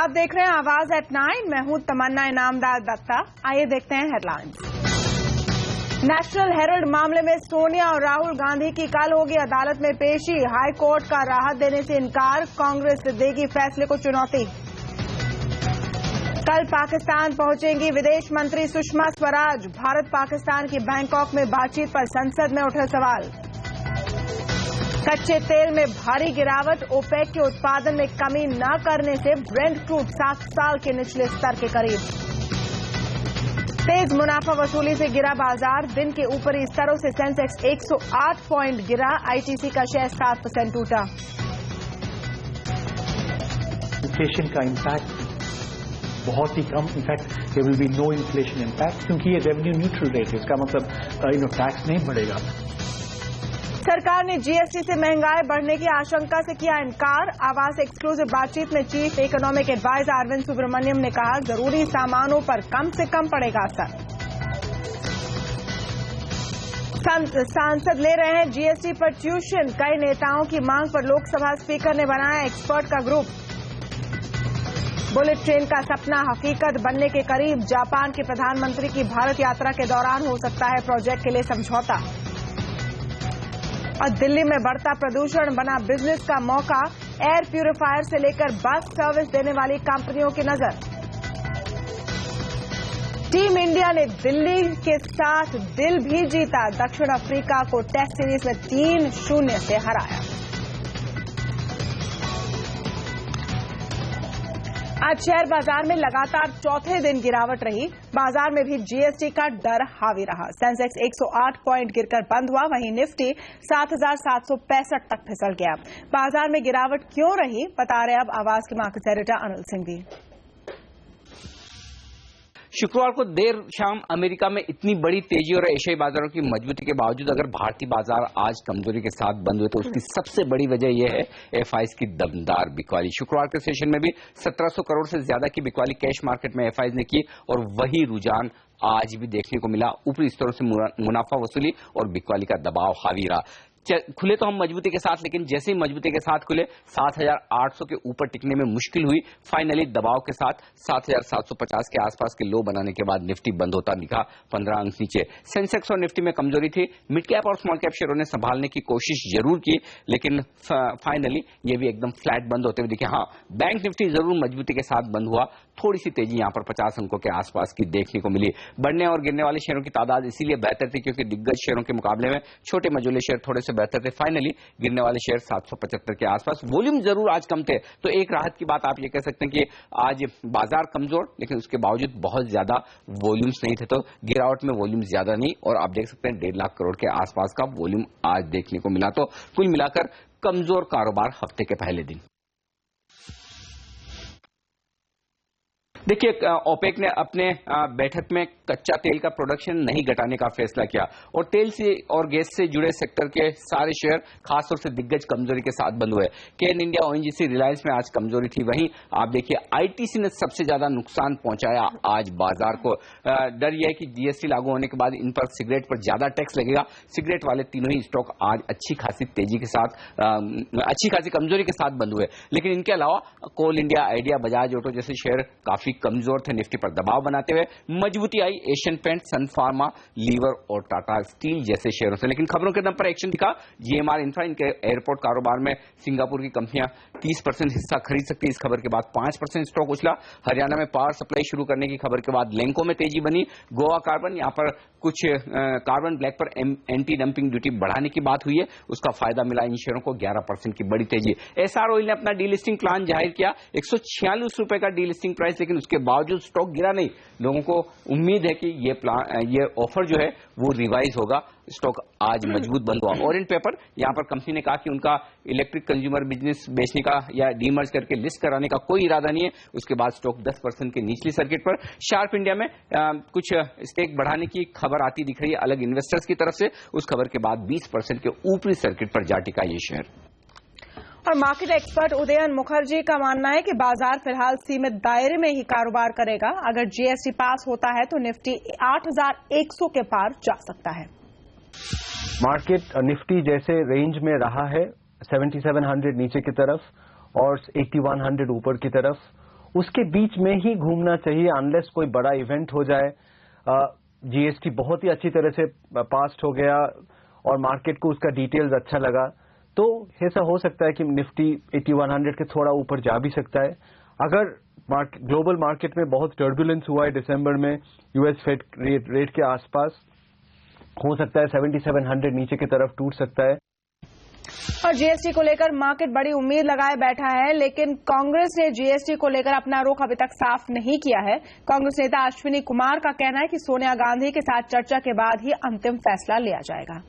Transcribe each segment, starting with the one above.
आप देख रहे हैं आवाज एट 9। मैं हूं तमन्ना इनामदार दत्ता। आइए देखते हैं हेडलाइंस। नेशनल हेराल्ड मामले में सोनिया और राहुल गांधी की कल होगी अदालत में पेशी। हाई कोर्ट का राहत देने से इनकार, कांग्रेस देगी फैसले को चुनौती। कल पाकिस्तान पहुंचेंगी विदेश मंत्री सुषमा स्वराज। भारत पाकिस्तान की बैंकॉक में बातचीत पर संसद में उठे सवाल। कच्चे तेल में भारी गिरावट, ओपेक के उत्पादन में कमी न करने से ब्रेंट क्रूड 7 साल के निचले स्तर के करीब। तेज मुनाफा वसूली से गिरा बाजार, दिन के ऊपरी स्तरों से सेंसेक्स 108 पॉइंट गिरा, आईटीसी का शेयर 7% टूटा। इन्फ्लेशन का इम्पैक्ट बहुत ही कम, in fact there will be no inflation impact, क्योंकि ये रेवेन्यू न्यूट्रल रेट है। इसका मतलब टैक्स नहीं बढ़ेगा। सरकार ने जीएसटी से महंगाई बढ़ने की आशंका से किया इनकार। आवास एक्सक्लूसिव बातचीत में chief economic adviser Arvind Subramanian ने कहा, जरूरी सामानों पर कम से कम पड़ेगा असर। सांसद ले रहे हैं जीएसटी पर ट्यूशन, कई नेताओं की मांग पर लोकसभा स्पीकर ने बनाया एक्सपर्ट का ग्रुप। बुलेट ट्रेन का सपना हकीकत बनने के करीब, जापान के प्रधानमंत्री की भारत यात्रा के दौरान हो सकता है प्रोजेक्ट के लिए समझौता। और दिल्ली में बढ़ता प्रदूषण बना बिजनेस का मौका, एयर प्यूरिफायर से लेकर बस सर्विस देने वाली कंपनियों की नजर। टीम इंडिया ने दिल्ली के साथ दिल भी जीता, दक्षिण अफ्रीका को टेस्ट सीरीज में 3-0 से हराया। आज शेयर बाजार में लगातार चौथे दिन गिरावट रही। बाजार में भी जीएसटी का डर हावी रहा। सेंसेक्स 108 पॉइंट गिरकर बंद हुआ, वहीं निफ्टी 7,765 तक फिसल गया। बाजार में गिरावट क्यों रही, बता रहे अब आवाज के मार्केट एडिटर अनिल सिंघवी। शुक्रवार को देर शाम अमेरिका में इतनी बड़ी तेजी और एशियाई बाजारों की मजबूती के बावजूद अगर भारतीय बाजार आज कमजोरी के साथ बंद हुए तो उसकी सबसे बड़ी वजह यह है एफआईज की दमदार बिकवाली। शुक्रवार के सेशन में भी 1700 करोड़ से ज्यादा की बिकवाली कैश मार्केट में एफआईज ने की और वही रुझान आज भी देखने को मिला। ऊपरी स्तरों से मुनाफा वसूली और बिकवाली का दबाव हावी रहा। खुले तो हम मजबूती के साथ, लेकिन जैसे ही मजबूती के साथ खुले 7,800 के ऊपर टिकने में मुश्किल हुई। फाइनली दबाव के साथ 7,750 के आसपास के लो बनाने के बाद निफ्टी बंद होता दिखा 15 अंक नीचे। सेंसेक्स और निफ्टी में कमजोरी थी। मिड कैप और स्मॉल कैप शेयरों ने संभालने की कोशिश जरूर की, लेकिन फाइनली ये भी एकदम फ्लैट बंद होते हुए दिखे। हाँ, बैंक निफ्टी जरूर मजबूती के साथ बंद हुआ। थोड़ी सी तेजी यहां पर 50 अंकों के आसपास की देखने को मिली। बढ़ने और गिरने वाले शेयरों की तादाद इसीलिए बेहतर थी क्योंकि दिग्गज शेयरों के मुकाबले में छोटे मझोले शेयर थोड़े से बेहतर थे। फाइनली गिरने वाले शेयर 775 के आसपास। वॉल्यूम जरूर आज कम थे, तो एक राहत की बात आप ये कह सकते हैं कि आज बाजार कमजोर, लेकिन उसके बावजूद बहुत ज्यादा वॉल्यूम्स नहीं थे, तो गिरावट में वॉल्यूम ज्यादा नहीं। और आप देख सकते हैं 1.5 लाख करोड़ के आसपास का वॉल्यूम आज देखने को मिला। तो कुल मिलाकर कमजोर कारोबार हफ्ते के पहले दिन। देखिए, ओपेक ने अपने बैठक में कच्चा तेल का प्रोडक्शन नहीं घटाने का फैसला किया और तेल से और गैस से जुड़े सेक्टर के सारे शेयर खासतौर से दिग्गज कमजोरी के साथ बंद हुए। केन इंडिया, ओएनजीसी, रिलायंस में आज कमजोरी थी। वहीं आप देखिए आईटीसी ने सबसे ज्यादा नुकसान पहुंचाया आज बाजार को। डर यह है कि जीएसटी लागू होने के बाद इन पर सिगरेट पर ज्यादा टैक्स लगेगा। सिगरेट वाले तीनों ही स्टॉक आज अच्छी खासी तेजी के साथ, अच्छी खासी कमजोरी के साथ बंद हुए। लेकिन इनके अलावा कोल इंडिया, आइडिया, बजाज ऑटो जैसे शेयर काफी कमजोर थे। निफ्टी पर दबाव बनाते हुए मजबूती आई एशियन पेंट, सन फार्मा, लीवर और टाटा स्टील जैसे शेयरों से। लेकिन खबरों के दम पर एक्शन दिखा जीएमआर इंफ्रा, इनके एयरपोर्ट कारोबार में सिंगापुर की कंपनियां 30% हिस्सा खरीद सकती है। इस खबर के बाद 5% स्टॉक उछला। हरियाणा में पावर सप्लाई शुरू करने की खबर के बाद लैंको में तेजी बनी। गोवा कार्बन, यहां पर कुछ कार्बन ब्लैक पर एंटी डंपिंग ड्यूटी बढ़ाने की बात हुई है, उसका फायदा मिला इन शेयरों को। 11% की बड़ी तेजी। एसआर ऑयल ने अपना डीलिस्टिंग प्लान जाहिर किया, 146 रुपए का डीलिस्टिंग प्राइस, लेकिन उसके बावजूद स्टॉक गिरा नहीं। लोगों को उम्मीद है कि ये ऑफर जो है वो रिवाइज होगा। स्टॉक आज मजबूत बंद हुआ। ओरिएंट पेपर, यहां पर कंपनी ने कहा कि उनका इलेक्ट्रिक कंज्यूमर बिजनेस बेचने का या डीमर्ज करके लिस्ट कराने का कोई इरादा नहीं है। उसके बाद स्टॉक 10% के निचली सर्किट पर। शार्प इंडिया में कुछ स्टेक बढ़ाने की खबर आती दिख रही है अलग इन्वेस्टर्स की तरफ से। उस खबर के बाद 20% के ऊपरी सर्किट पर जा टिका ये शेयर। और मार्केट एक्सपर्ट उदयन मुखर्जी का मानना है कि बाजार फिलहाल सीमित दायरे में ही कारोबार करेगा। अगर जीएसटी पास होता है तो निफ्टी 8,100 के पार जा सकता है। मार्केट निफ्टी जैसे रेंज में रहा है 7700 नीचे की तरफ और 8100 ऊपर की तरफ, उसके बीच में ही घूमना चाहिए अनलेस कोई बड़ा इवेंट हो जाए। जीएसटी बहुत ही अच्छी तरह से पास हो गया और मार्केट को उसका डिटेल्स अच्छा लगा, तो ऐसा हो सकता है कि निफ्टी 8100 के थोड़ा ऊपर जा भी सकता है। अगर ग्लोबल मार्केट में बहुत टर्बुलेंस हुआ है दिसंबर में, यूएस फेड रेट के आसपास, हो सकता है 7700 नीचे की तरफ टूट सकता है। और जीएसटी को लेकर मार्केट बड़ी उम्मीद लगाए बैठा है, लेकिन कांग्रेस ने जीएसटी को लेकर अपना रुख अभी तक साफ नहीं किया है। कांग्रेस नेता अश्विनी कुमार का कहना है कि सोनिया गांधी के साथ चर्चा के बाद ही अंतिम फैसला लिया जाएगा।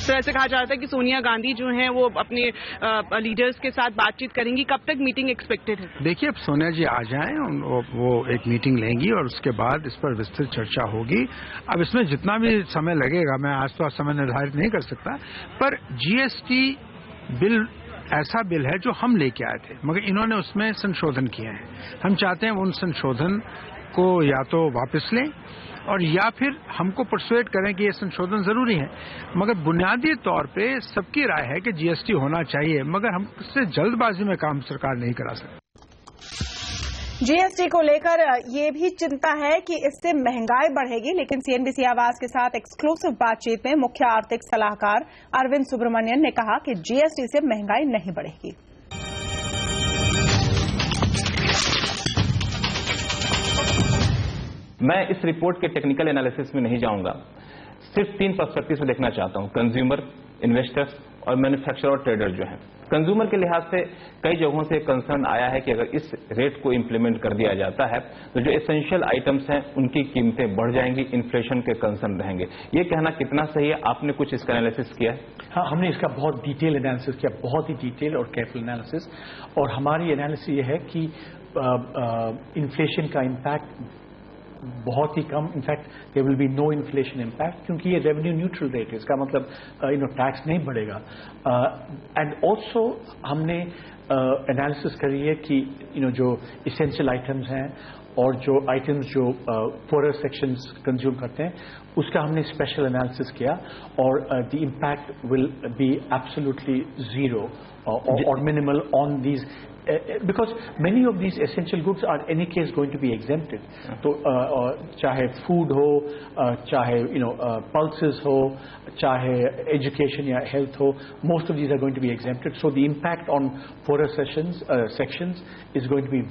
तो ऐसे कहा जा रहा था कि सोनिया गांधी जो हैं वो अपने लीडर्स के साथ बातचीत करेंगी, कब तक मीटिंग एक्सपेक्टेड है? देखिए, अब सोनिया जी आ जाएं, वो एक मीटिंग लेंगी और उसके बाद इस पर विस्तृत चर्चा होगी। अब इसमें जितना भी समय लगेगा, मैं आज तो समय निर्धारित नहीं कर सकता, पर जीएसटी बिल ऐसा बिल है जो हम लेके आए थे, मगर इन्होंने उसमें संशोधन किए हैं। हम चाहते हैं उन संशोधन को या तो वापस लें और या फिर हमको परसुएट करें कि ये संशोधन जरूरी है, मगर बुनियादी तौर पे सबकी राय है कि जीएसटी होना चाहिए, मगर हम इससे जल्दबाजी में काम सरकार नहीं करा सकती। जीएसटी को लेकर ये भी चिंता है कि इससे महंगाई बढ़ेगी, लेकिन सीएनबीसी आवाज के साथ एक्सक्लूसिव बातचीत में मुख्य आर्थिक सलाहकार अरविंद सुब्रमण्यन ने कहा कि जीएसटी से महंगाई नहीं बढ़ेगी। मैं इस रिपोर्ट के टेक्निकल एनालिसिस में नहीं जाऊंगा, सिर्फ 3 पर्सपेक्टिव से देखना चाहता हूं, कंज्यूमर, इन्वेस्टर्स और मैन्युफैक्चरर और ट्रेडर जो हैं। कंज्यूमर के लिहाज से कई जगहों से कंसर्न आया है कि अगर इस रेट को इंप्लीमेंट कर दिया जाता है तो जो एसेंशियल आइटम्स हैं उनकी कीमतें बढ़ जाएंगी, इन्फ्लेशन के कंसर्न रहेंगे। ये कहना कितना सही है? आपने कुछ इसका एनालिसिस किया है? हाँ, हमने इसका बहुत डिटेल एनालिसिस किया, बहुत ही डिटेल और केयरफुल एनालिसिस, और हमारी एनालिसिस ये है कि इन्फ्लेशन का इम्पैक्ट बहुत ही कम, in fact there will be no inflation impact, क्योंकि ये रेवेन्यू न्यूट्रल रेट है। इसका मतलब टैक्स नहीं बढ़ेगा। एंड ऑल्सो हमने एनालिसिस करी है कि जो इसेंशियल आइटम्स हैं और जो आइटम्स जो पोअर सेक्शंस कंज्यूम करते हैं, उसका हमने स्पेशल एनालिसिस किया, और the impact will be absolutely zero or minimal on these, because many of these essential goods are any case going to be exempted. तो चाहे फूड हो, चाहे pulses हो, चाहे एजुकेशन या हेल्थ हो, most of these are going to be exempted. So the impact on poorer sections is going to be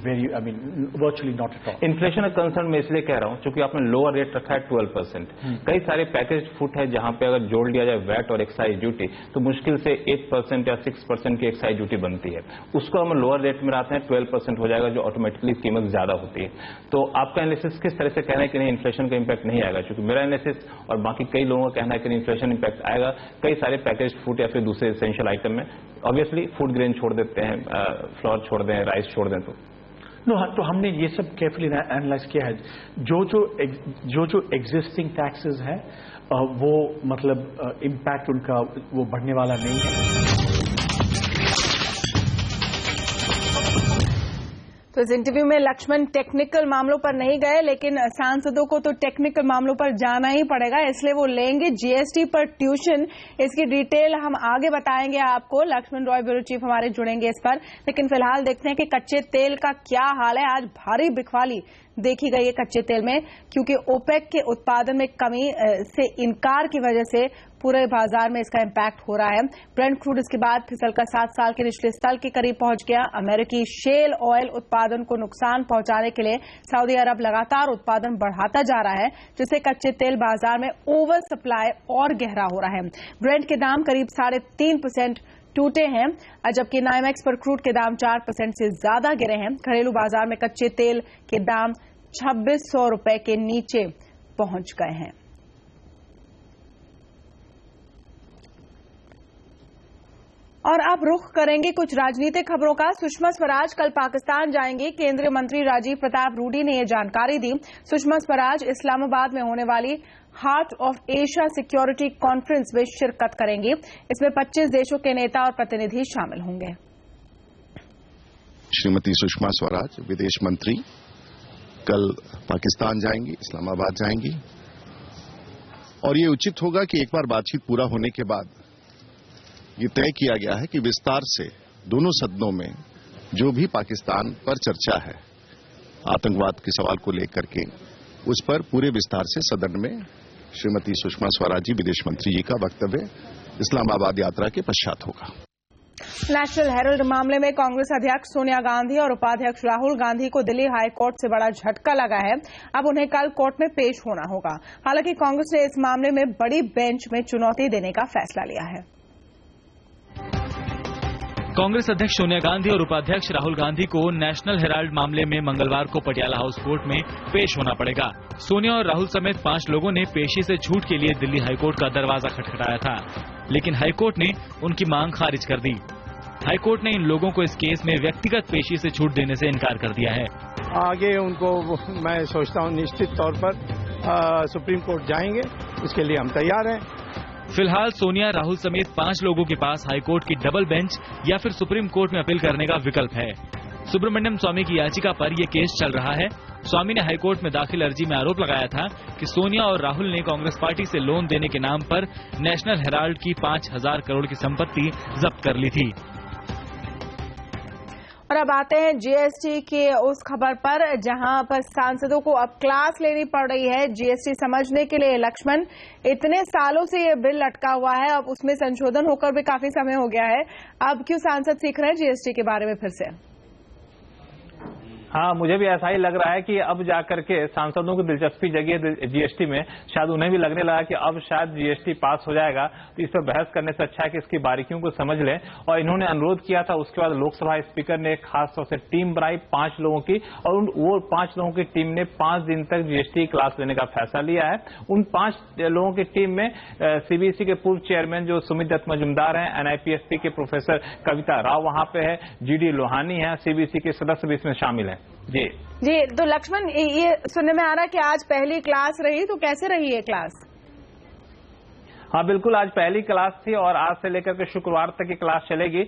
virtually not at all. Inflation का concern मैं इसलिए कह रहा हूं क्योंकि आपने लोअर रेट रखा है 12%। कई सारे पैकेज्ड फूड है जहां पे अगर जोड़ लिया जाए वैट और एक्साइज ड्यूटी तो मुश्किल से 8% या 6% की एक्साइज ड्यूटी बनती है। उसको हम लोअर रेट में लाते हैं, 12% हो जाएगा, जो ऑटोमेटिकली कीमत ज्यादा होती है। तो आपका एनालिसिस किस तरह से कहना है कि नहीं इन्फ्लेशन का इम्पैक्ट नहीं आएगा? क्योंकि मेरा एनालिसिस और बाकी कई लोगों का कहना है कि इन्फ्लेशन इम्पैक्ट आएगा कई सारे पैकेज्ड फूड या फिर दूसरे एसेंशियल आइटम में। ऑब्वियसली फूड ग्रेन छोड़ देते हैं, फ्लोर छोड़ दें, राइस छोड़ दें, तो हमने ये सब केयरफुली एनालाइज किया है। जो एग्जिस्टिंग टैक्सेस हैं वो मतलब इम्पैक्ट उनका वो बढ़ने वाला नहीं है। तो इस इंटरव्यू में लक्ष्मण टेक्निकल मामलों पर नहीं गए, लेकिन सांसदों को तो टेक्निकल मामलों पर जाना ही पड़ेगा, इसलिए वो लेंगे जीएसटी पर ट्यूशन। इसकी डिटेल हम आगे बताएंगे आपको। लक्ष्मण रॉय ब्यूरो चीफ हमारे जुड़ेंगे इस पर, लेकिन फिलहाल देखते हैं कि कच्चे तेल का क्या हाल है। आज भारी बिकवाली देखी गई है कच्चे तेल में, क्योंकि ओपेक के उत्पादन में कमी से इनकार की वजह से पूरे बाजार में इसका इम्पैक्ट हो रहा है। ब्रेंट क्रूड इसके बाद फिसलकर 7 साल के निचले स्तर के करीब पहुंच गया। अमेरिकी शेल ऑयल उत्पादन को नुकसान पहुंचाने के लिए सऊदी अरब लगातार उत्पादन बढ़ाता जा रहा है, जिससे कच्चे तेल बाजार में ओवर सप्लाई और गहरा हो रहा है। ब्रेंट के दाम करीब 3.5% टूटे हैं, जबकि नाइमेक्स पर क्रूड के दाम 4% से ज्यादा गिरे हैं। घरेलू बाजार में कच्चे तेल के दाम 2600 रुपए के नीचे पहुंच गए हैं। और अब रुख करेंगे कुछ राजनीतिक खबरों का। सुषमा स्वराज कल पाकिस्तान जाएंगी। केंद्रीय मंत्री राजीव प्रताप रूडी ने यह जानकारी दी। सुषमा स्वराज इस्लामाबाद में होने वाली heart of Asia security conference में शिरकत करेंगी। इसमें 25 देशों के नेता और प्रतिनिधि शामिल होंगे। श्रीमती सुषमा स्वराज विदेश मंत्री कल पाकिस्तान जाएंगी, इस्लामाबाद जाएंगी, और ये उचित होगा कि एक बार बातचीत पूरा होने के बाद ये तय किया गया है कि विस्तार से दोनों सदनों में जो भी पाकिस्तान पर चर्चा है आतंकवाद के सवाल को लेकर के, उस पर पूरे विस्तार से सदन में श्रीमती सुषमा स्वराज जी विदेश मंत्री जी का वक्तव्य इस्लामाबाद यात्रा के पश्चात होगा। नेशनल हेराल्ड मामले में कांग्रेस अध्यक्ष सोनिया गांधी और उपाध्यक्ष राहुल गांधी को दिल्ली हाई कोर्ट से बड़ा झटका लगा है। अब उन्हें कल कोर्ट में पेश होना होगा। हालांकि कांग्रेस ने इस मामले में बड़ी बेंच में चुनौती देने का फैसला लिया है। कांग्रेस अध्यक्ष सोनिया गांधी और उपाध्यक्ष राहुल गांधी को नेशनल हेराल्ड मामले में मंगलवार को पटियाला हाउस कोर्ट में पेश होना पड़ेगा। सोनिया और राहुल समेत 5 लोगों ने पेशी से छूट के लिए दिल्ली हाईकोर्ट का दरवाजा खटखटाया था, लेकिन हाईकोर्ट ने उनकी मांग खारिज कर दी। हाईकोर्ट ने इन लोगों को इस केस में व्यक्तिगत पेशी से छूट देने से इनकार कर दिया है। आगे उनको मैं सोचता हूं निश्चित तौर पर सुप्रीम कोर्ट जाएंगे, उसके लिए हम तैयार हैं। फिलहाल सोनिया, राहुल समेत 5 लोगों के पास हाईकोर्ट की डबल बेंच या फिर सुप्रीम कोर्ट में अपील करने का विकल्प है। सुब्रमण्यम स्वामी की याचिका पर यह केस चल रहा है। स्वामी ने हाईकोर्ट में दाखिल अर्जी में आरोप लगाया था कि सोनिया और राहुल ने कांग्रेस पार्टी से लोन देने के नाम पर नेशनल हेराल्ड की 5,000 करोड़ की संपत्ति जब्त कर ली थी। और अब आते हैं जीएसटी के उस खबर पर जहां पर सांसदों को अब क्लास लेनी पड़ रही है जीएसटी समझने के लिए। लक्ष्मण, इतने सालों से ये बिल लटका हुआ है, अब उसमें संशोधन होकर भी काफी समय हो गया है। अब क्यों सांसद सीख रहे हैं जीएसटी के बारे में फिर से? हाँ, मुझे भी ऐसा ही लग रहा है कि अब जाकर के सांसदों को दिलचस्पी जगी है जीएसटी में। शायद उन्हें भी लगने लगा कि अब शायद जीएसटी पास हो जाएगा, तो इस पर बहस करने से अच्छा है कि इसकी बारीकियों को समझ लें। और इन्होंने अनुरोध किया था, उसके बाद लोकसभा स्पीकर ने खास तौर से टीम बनाई 5 लोगों की, और वो 5 लोगों की टीम ने 5 दिन तक जीएसटी क्लास लेने का फैसला लिया है। उन 5 लोगों की टीम में सीबीएसई के पूर्व चेयरमैन जो सुमित दत्त मजुमदार हैं, एनआईपीएसपी के प्रोफेसर कविता राव वहां पे है, जीडी लोहानी है, सीबीएसई के सदस्य भी इसमें शामिल हैं। जी, तो लक्ष्मण, ये सुनने में आ रहा है कि आज पहली क्लास रही, तो कैसे रही ये क्लास? हाँ बिल्कुल, आज पहली क्लास थी और आज से लेकर के शुक्रवार तक की क्लास चलेगी।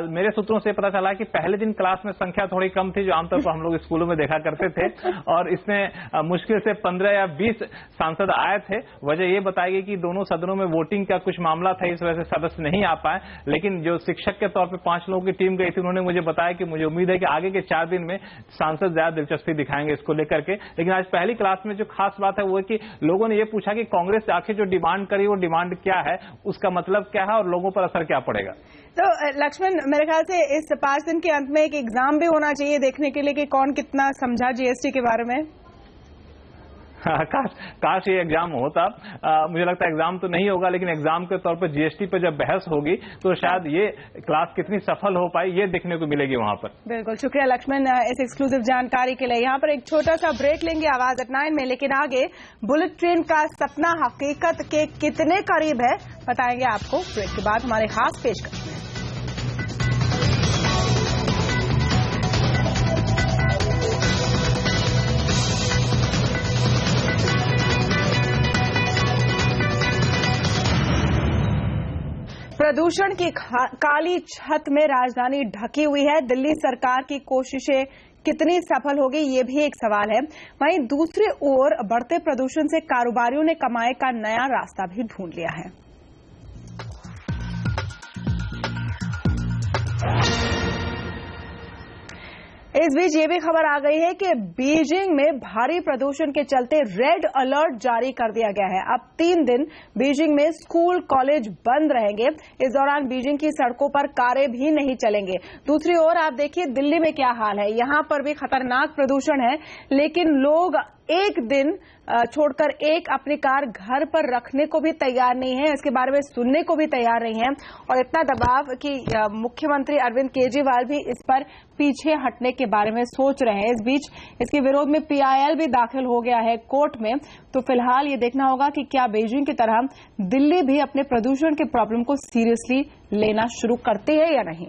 मेरे सूत्रों से पता चला कि पहले दिन क्लास में संख्या थोड़ी कम थी, जो आमतौर पर हम लोग स्कूलों में देखा करते थे, और इसमें मुश्किल से 15 या 20 सांसद आए थे। वजह ये बताई गई कि दोनों सदनों में वोटिंग का कुछ मामला था, इस वजह से सदस्य नहीं आ पाए। लेकिन जो शिक्षक के तौर पर 5 लोगों की टीम गई थी, उन्होंने मुझे बताया कि मुझे उम्मीद है कि आगे के 4 दिन में सांसद ज्यादा दिलचस्पी दिखाएंगे इसको लेकर के। लेकिन आज पहली क्लास में जो खास बात है वो है कि लोगों ने ये पूछा कि कांग्रेस आखिर जो डिमांड करी वो डिमांड क्या है, उसका मतलब क्या है और लोगों पर असर क्या पड़ेगा। तो लक्ष्मण, मेरे ख्याल से इस 5 दिन के अंत में एक एग्जाम भी होना चाहिए देखने के लिए कि कौन कितना समझा जीएसटी के बारे में। काश ये एग्जाम होता। मुझे लगता है एग्जाम तो नहीं होगा, लेकिन एग्जाम के तौर पर जीएसटी पर जब बहस होगी तो शायद ये क्लास कितनी सफल हो पाई ये देखने को मिलेगी वहां पर। बिल्कुल, शुक्रिया लक्ष्मण इस एक्सक्लूसिव जानकारी के लिए। यहाँ पर एक छोटा सा ब्रेक लेंगे आवाज एट 9 में, लेकिन आगे बुलेट ट्रेन का सपना हकीकत के कितने करीब है बताएंगे आपको ब्रेक के बाद हमारे खास पेशकश में। प्रदूषण की काली छत में राजधानी ढकी हुई है। दिल्ली सरकार की कोशिशें कितनी सफल होगी ये भी एक सवाल है। वहीं दूसरी ओर बढ़ते प्रदूषण से कारोबारियों ने कमाई का नया रास्ता भी ढूंढ लिया है। इस बीच ये भी खबर आ गई है कि बीजिंग में भारी प्रदूषण के चलते रेड अलर्ट जारी कर दिया गया है। अब 3 दिन बीजिंग में स्कूल कॉलेज बंद रहेंगे। इस दौरान बीजिंग की सड़कों पर कारें भी नहीं चलेंगे। दूसरी ओर आप देखिए दिल्ली में क्या हाल है। यहां पर भी खतरनाक प्रदूषण है, लेकिन लोग एक दिन छोड़कर एक अपनी कार घर पर रखने को भी तैयार नहीं है, इसके बारे में सुनने को भी तैयार नहीं है। और इतना दबाव कि मुख्यमंत्री अरविंद केजरीवाल भी इस पर पीछे हटने के बारे में सोच रहे हैं। इस बीच इसके विरोध में पीआईएल भी दाखिल हो गया है कोर्ट में। तो फिलहाल ये देखना होगा कि क्या बीजिंग की तरह दिल्ली भी अपने प्रदूषण के प्रॉब्लम को सीरियसली लेना शुरू करती है या नहीं।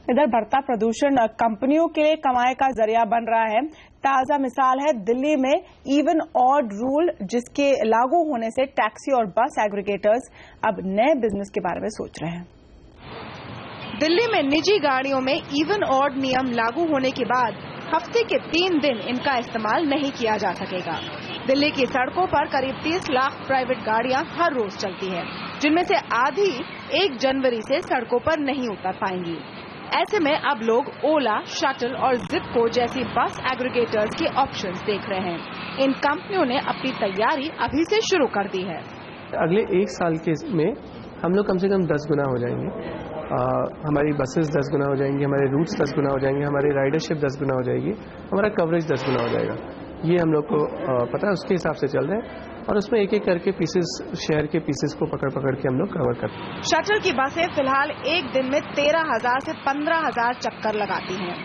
इधर बढ़ता प्रदूषण कंपनियों के लिए कमाई का जरिया बन रहा है। ताजा मिसाल है दिल्ली में इवन ऑड रूल, जिसके लागू होने से टैक्सी और बस एग्रीगेटर्स अब नए बिजनेस के बारे में सोच रहे हैं। दिल्ली में निजी गाड़ियों में इवन ऑड नियम लागू होने के बाद हफ्ते के 3 दिन इनका इस्तेमाल नहीं किया जा सकेगा। दिल्ली की सड़कों पर करीब 30 लाख प्राइवेट गाड़ियां हर रोज चलती है, जिनमें से आधी 1 जनवरी से सड़कों पर नहीं उतर पाएंगी। ऐसे में अब लोग ओला, शटल और जिपको जैसी बस एग्रीगेटर्स के ऑप्शंस देख रहे हैं। इन कंपनियों ने अपनी तैयारी अभी से शुरू कर दी है। अगले 1 साल के में हम लोग कम से कम 10 गुना हो जाएंगे। हमारी बसेस 10 गुना हो जाएंगी, हमारे रूट्स 10 गुना हो जाएंगे, हमारी राइडरशिप 10 गुना हो जाएगी, हमारा कवरेज 10 गुना हो जाएगा। ये हम लोग को पता है, उसके हिसाब से चल रहे हैं और उसमें एक एक करके पीसेस, शहर के पीसेस को पकड़ पकड़ के हम लोग कवर करते हैं। शटल की बसें फिलहाल एक दिन में 13,000 से 15,000 चक्कर लगाती हैं।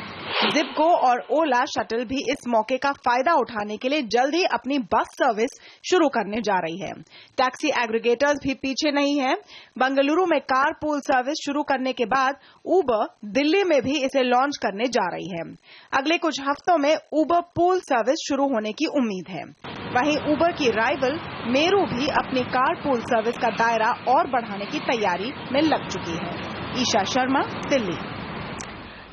जिपको और ओला शटल भी इस मौके का फायदा उठाने के लिए जल्द ही अपनी बस सर्विस शुरू करने जा रही है। टैक्सी एग्रीगेटर्स भी पीछे नहीं हैं। बेंगलुरु में कार पूल सर्विस शुरू करने के बाद उबर दिल्ली में भी इसे लॉन्च करने जा रही है। अगले कुछ हफ्तों में उबर पूल सर्विस शुरू होने की उम्मीद है। वहीं उबर की राइवल मेरू भी अपनी कार पूल सर्विस का दायरा और बढ़ाने की तैयारी में लग चुकी है। ईशा शर्मा, दिल्ली।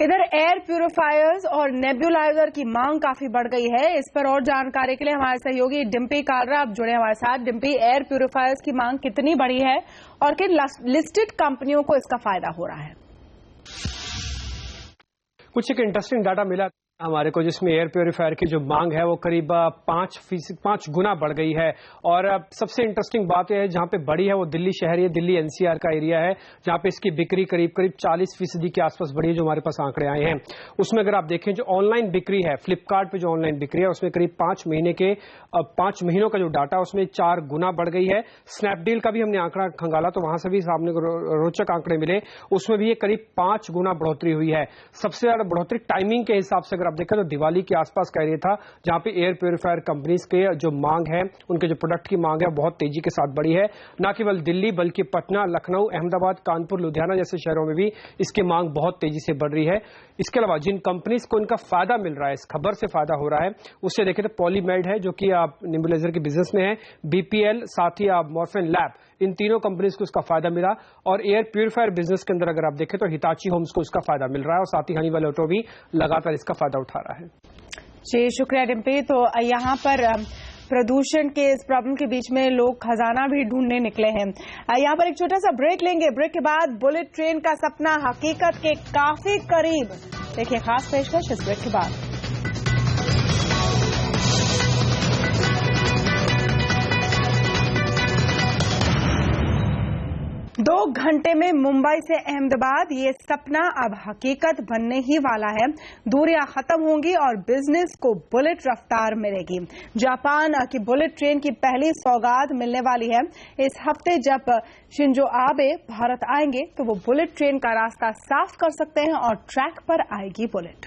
इधर एयर प्यूरिफायर्स और नेब्यूलाइजर की मांग काफी बढ़ गई है। इस पर और जानकारी के लिए हमारे सहयोगी डिम्पी कालरा अब जुड़े हमारे साथ। डिम्पी, एयर प्यूरिफायर्स की मांग कितनी बढ़ी है और किन लिस्टेड कंपनियों को इसका फायदा हो रहा है? कुछ एक इंटरेस्टिंग डाटा मिला हमारे को, जिसमें एयर प्योरीफायर की जो मांग है वो करीब 5 गुना बढ़ गई है। और सबसे इंटरेस्टिंग बात यह है, जहां पे बड़ी है वो दिल्ली शहर है, दिल्ली एनसीआर का एरिया है, जहां पे इसकी बिक्री करीब 40% के आसपास बढ़ी है, जो हमारे पास आंकड़े आए हैं। उसमें अगर आप देखें जो ऑनलाइन बिक्री है, फ्लिपकार्ट पे जो ऑनलाइन बिक्री है, उसमें करीब 5 महीनों का जो डाटा उसमें 4 गुना बढ़ गई है। स्नैपडील का भी हमने आंकड़ा खंगाला तो वहां से भी सामने रोचक आंकड़े मिले, उसमें भी ये करीब 5 गुना बढ़ोतरी हुई है। सबसे ज्यादा बढ़ोतरी टाइमिंग के हिसाब से आप देखें तो दिवाली के आसपास का एरिया था, जहां पे एयर प्यूरिफायर कंपनीज के जो मांग है, उनके जो प्रोडक्ट की मांग है बहुत तेजी के साथ बढ़ी है। न केवल दिल्ली बल्कि पटना, लखनऊ, अहमदाबाद, कानपुर, लुधियाना जैसे शहरों में भी इसकी मांग बहुत तेजी से बढ़ रही है। इसके अलावा जिन कंपनीज को इनका फायदा मिल रहा है, इस खबर से फायदा हो रहा है, उससे देखें तो पॉलीमेड है जो कि आप नेबुलाइजर के बिजनेस में है, बीपीएल, साथ ही आप मॉर्फिन लैब, इन तीनों कंपनीज को इसका फायदा मिला। और एयर प्यूरिफायर बिजनेस के अंदर अगर आप देखें तो हिताची होम्स को इसका फायदा मिल रहा है और साथ ही हनीवेल ऑटो भी लगातार इसका फायदा उठा रहा है। जी शुक्रिया डिम्पी। तो यहाँ पर प्रदूषण के इस प्रॉब्लम के बीच में लोग खजाना भी ढूंढने निकले हैं। यहाँ पर एक छोटा सा ब्रेक लेंगे। ब्रेक के बाद बुलेट ट्रेन का सपना हकीकत के काफी करीब। देखिए खास पेशकश इस ब्रेक के बाद। 2 घंटे में मुंबई से अहमदाबाद, ये सपना अब हकीकत बनने ही वाला है। दूरियां खत्म होंगी और बिजनेस को बुलेट रफ्तार मिलेगी। जापान की बुलेट ट्रेन की पहली सौगात मिलने वाली है। इस हफ्ते जब शिंजो आबे भारत आएंगे तो वो बुलेट ट्रेन का रास्ता साफ कर सकते हैं और ट्रैक पर आएगी बुलेट।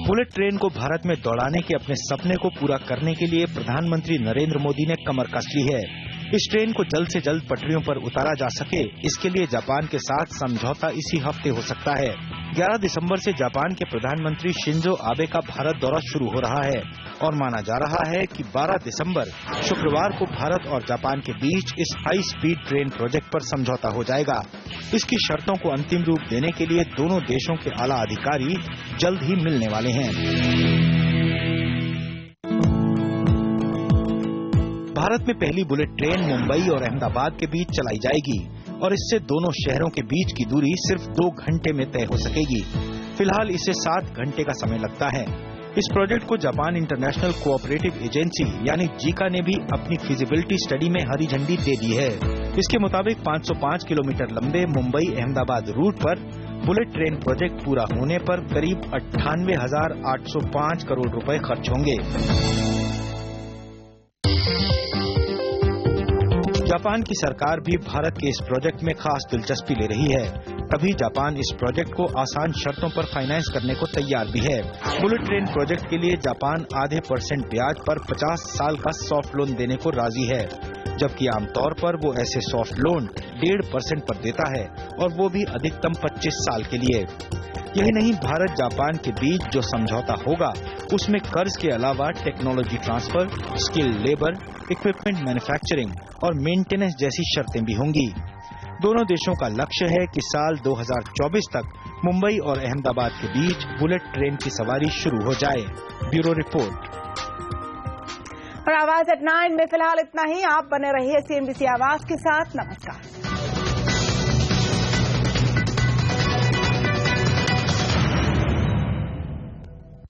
बुलेट ट्रेन को भारत में दौड़ाने के अपने सपने को पूरा करने के लिए प्रधानमंत्री नरेंद्र मोदी ने कमर कस ली है। इस ट्रेन को जल्द से जल्द पटरियों पर उतारा जा सके, इसके लिए जापान के साथ समझौता इसी हफ्ते हो सकता है। 11 दिसंबर से जापान के प्रधानमंत्री शिंजो आबे का भारत दौरा शुरू हो रहा है और माना जा रहा है कि 12 दिसंबर शुक्रवार को भारत और जापान के बीच इस हाई स्पीड ट्रेन प्रोजेक्ट पर समझौता हो जाएगा। इसकी शर्तों को अंतिम रूप देने के लिए दोनों देशों के आला अधिकारी जल्द ही मिलने वाले हैं। भारत में पहली बुलेट ट्रेन मुंबई और अहमदाबाद के बीच चलाई जाएगी और इससे दोनों शहरों के बीच की दूरी सिर्फ 2 घंटे में तय हो सकेगी। फिलहाल इसे 7 घंटे का समय लगता है। इस प्रोजेक्ट को जापान इंटरनेशनल कोऑपरेटिव एजेंसी यानी जीका ने भी अपनी फिजिबिलिटी स्टडी में हरी झंडी दे दी है। इसके मुताबिक 505 किलोमीटर लंबे मुंबई अहमदाबाद रूट पर बुलेट ट्रेन प्रोजेक्ट पूरा होने पर करीब 98,805 करोड़ रुपए खर्च होंगे। जापान की सरकार भी भारत के इस प्रोजेक्ट में खास दिलचस्पी ले रही है। तभी जापान इस प्रोजेक्ट को आसान शर्तों पर फाइनेंस करने को तैयार भी है। बुलेट ट्रेन प्रोजेक्ट के लिए जापान आधे % ब्याज पर 50 साल का सॉफ्ट लोन देने को राजी है, जबकि आमतौर पर वो ऐसे सॉफ्ट लोन 1.5% पर देता है और वो भी अधिकतम 25 साल के लिए। यही नहीं, भारत जापान के बीच जो समझौता होगा उसमें कर्ज के अलावा technology transfer, skill labour, equipment manufacturing और मेंटेनेंस जैसी शर्तें भी होंगी। दोनों देशों का लक्ष्य है कि साल 2024 तक मुंबई और अहमदाबाद के बीच बुलेट ट्रेन की सवारी शुरू हो जाए। Bureau report. और आवाज एट 9 में फिलहाल इतना ही। आप बने रहिए CNBC आवाज के साथ। नमस्कार।